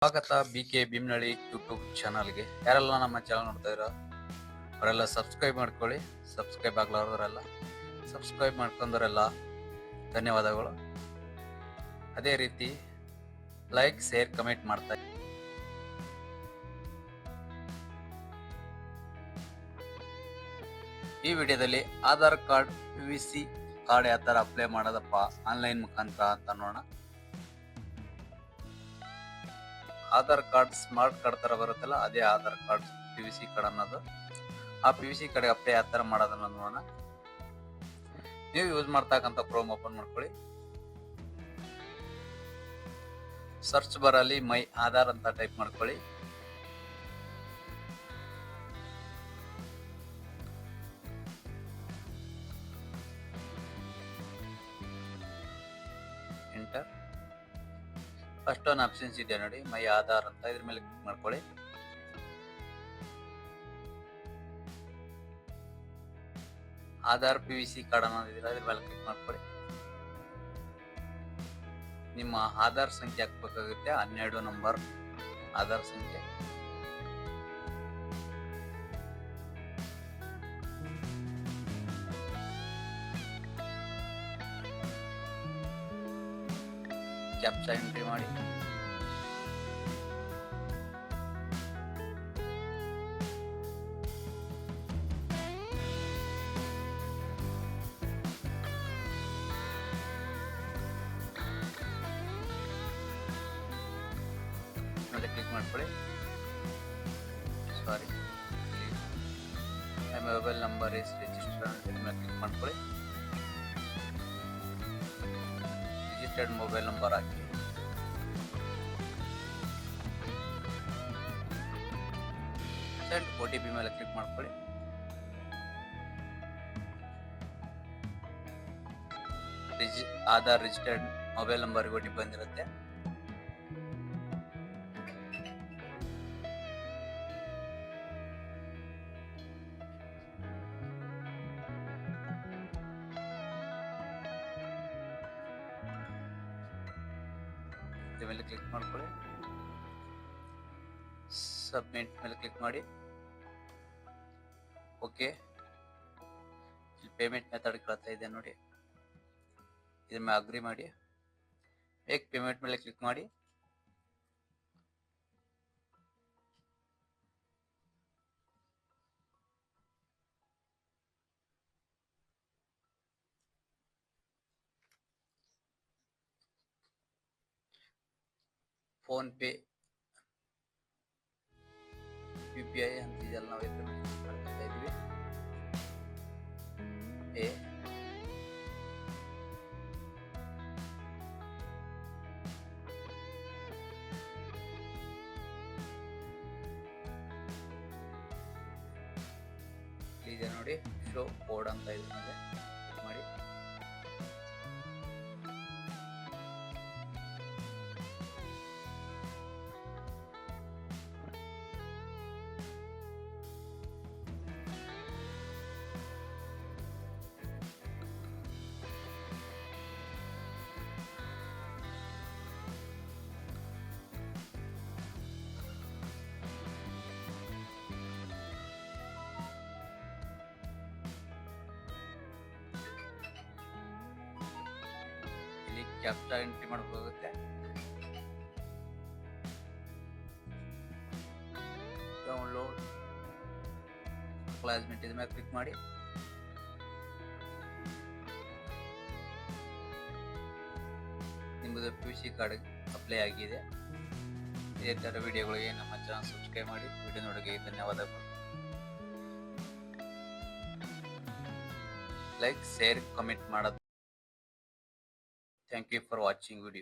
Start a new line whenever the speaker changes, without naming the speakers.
ಸ್ವಾಗತ BK ಭೀಮ್ನಳ್ಳಿ YouTube ಚಾನಲ್ಗೆ. ಯಾರೆಲ್ಲ ನಮ್ಮ ಚಾನಲ್ ನೋಡ್ತಾ ಇರೋ ಅವರೆಲ್ಲ ಸಬ್ಸ್ಕ್ರೈಬ್ ಮಾಡ್ಕೊಳ್ಳಿ. ಸಬ್ಸ್ಕ್ರೈಬ್ ಆಗ್ಲಾರ್ದವರೆಲ್ಲ ಸಬ್ಸ್ಕ್ರೈಬ್ ಮಾಡ್ಕೊಂಡವರೆಲ್ಲ ಧನ್ಯವಾದಗಳು. ಅದೇ ರೀತಿ ಲೈಕ್, ಶೇರ್, ಕಮೆಂಟ್ ಮಾಡ್ತಾ ಈ ವಿಡಿಯೋದಲ್ಲಿ ಆಧಾರ್ ಕಾರ್ಡ್ PVC ಕಾರ್ಡ್ ಯಾವ ಥರ ಅಪ್ಲೈ ಮಾಡೋದಪ್ಪ ಆನ್ಲೈನ್ ಮುಖಾಂತರ ಅಂತ ನೋಡೋಣ. ಆಧಾರ್ ಕಾರ್ಡ್ ಸ್ಮಾರ್ಟ್ ಕಾರ್ಡ್ ತರ ಬರುತ್ತಲ್ಲ, ಅದೇ ಆಧಾರ್ ಕಾರ್ಡ್ PVC ಕಾರ್ಡ್ ಅನ್ನೋದು. ಆ PVC ಕಾರ್ಡ್ ಅಪ್ಲೈ ಯಾವ ತರ ಮಾಡೋದನ್ನ ನೋಡೋಣ. ನೀವು ಯೂಸ್ ಮಾಡ್ತಕ್ಕಂಥ ಕ್ರೋಮ್ ಓಪನ್ ಮಾಡ್ಕೊಳ್ಳಿ. ಸರ್ಚ್ ಬಾರ್ ಅಲ್ಲಿ ಮೈ ಆಧಾರ್ ಅಂತ ಟೈಪ್ ಮಾಡ್ಕೊಳ್ಳಿ. ಎಂಟರ್. ಫಸ್ಟ್ ಒಂದು ಆಪ್ಷನ್ಸ್ ಇದೆ ನೋಡಿ, ಮೈ ಆಧಾರ್ ಅಂತ, ಇದ್ರ ಮೇಲೆ ಕ್ಲಿಕ್ ಮಾಡ್ಕೊಳ್ಳಿ. ಆಧಾರ್ PVC ಕಾರ್ಡ್ ಅನ್ನೋದಿಲ್ಲ, ಇದ್ರ ಮೇಲೆ ಕ್ಲಿಕ್ ಮಾಡ್ಕೊಳ್ಳಿ. ನಿಮ್ಮ ಆಧಾರ್ ಸಂಖ್ಯೆ ಹಾಕ್ಬೇಕಾಗುತ್ತೆ, 12 ನಂಬರ್ ಆಧಾರ್ ಸಂಖ್ಯೆ. ಕ್ಯಾಪ್ಚಾ ಎಂಟ್ರಿ ಮಾಡಿ. ಮತ್ತೆ ಕ್ಲಿಕ್ ಮಾಡ್ಕೊಳ್ಳಿ. Sorry, my mobile number is registered ಅಂತ ಮೇಲೆ ಕ್ಲಿಕ್ ಮಾಡ್ಕೊಳ್ಳಿ. ರಿಜಿಸ್ಟರ್ಡ್ ಮೊಬೈಲ್ ನಂಬರ್ ಹಾಕಿ. ಸೆಂಡ್ OTP ಮೇಲೆ ಕ್ಲಿಕ್ ಮಾಡ್ಕೊಳ್ಳಿ. Aadhaar registered mobile number OTP ಬಂದಿರುತ್ತೆ. ಮೇಲೆ ಕ್ಲಿಕ್ ಮಾಡ್ಕೊಳ್ಳಿ. ಸಬ್ಮಿಟ್ ಮೇಲೆ ಕ್ಲಿಕ್ ಮಾಡಿ. ಓಕೆ, ಇಲ್ಲಿ ಪೇಮೆಂಟ್ ಮೆಥಡ್ ಕೇಳ್ತಾ ಇದೆ ನೋಡಿ, ಇದ್ರ ಮೇಲೆ ಅಗ್ರಿ ಮಾಡಿ. ಮೇಕ್ ಪೇಮೆಂಟ್ ಮೇಲೆ ಕ್ಲಿಕ್ ಮಾಡಿ. ಫೋನ್ ಪೇ, UPI ಅಂತ ಇದೆಲ್ಲ ನಾವು ಇದ್ರ ಮೇಲೆ ಮಾಡ್ತಾ ಇದ್ವಿ. ಪೇ, ಇದೆ ನೋಡಿ, ಶೋ ಕೋಡ್ ಅಂತ ಇದ್ರ ಮೇಲೆ ಕ್ಲಿಕ್ ಮಾಡಿ. ಕ್ಯಾಪ್ಚಾ ಎಂಟ್ರಿ ಮಾಡಬೇಕಾಗುತ್ತೆ. ಡೌನ್ಲೋಡ್ ಕ್ಲಾಸ್ಮೇಟ್ ಇದ್ರ ಮೇಲೆ ಕ್ಲಿಕ್ ಮಾಡಿ. ನಿಮ್ಮದು PVC ಕಾರ್ಡ್ ಅಪ್ಲೈ ಆಗಿದೆ. ಇದೇ ಥರ ವಿಡಿಯೋಗಳಿಗೆ ನಮ್ಮ ಚಾನಲ್ ಸಬ್ಸ್ಕ್ರೈಬ್ ಮಾಡಿ. ವಿಡಿಯೋ ನೋಡೋಕೆ ಧನ್ಯವಾದಗಳು. ಲೈಕ್, ಶೇರ್, ಕಮೆಂಟ್ ಮಾಡೋದು. Thank you for watching video.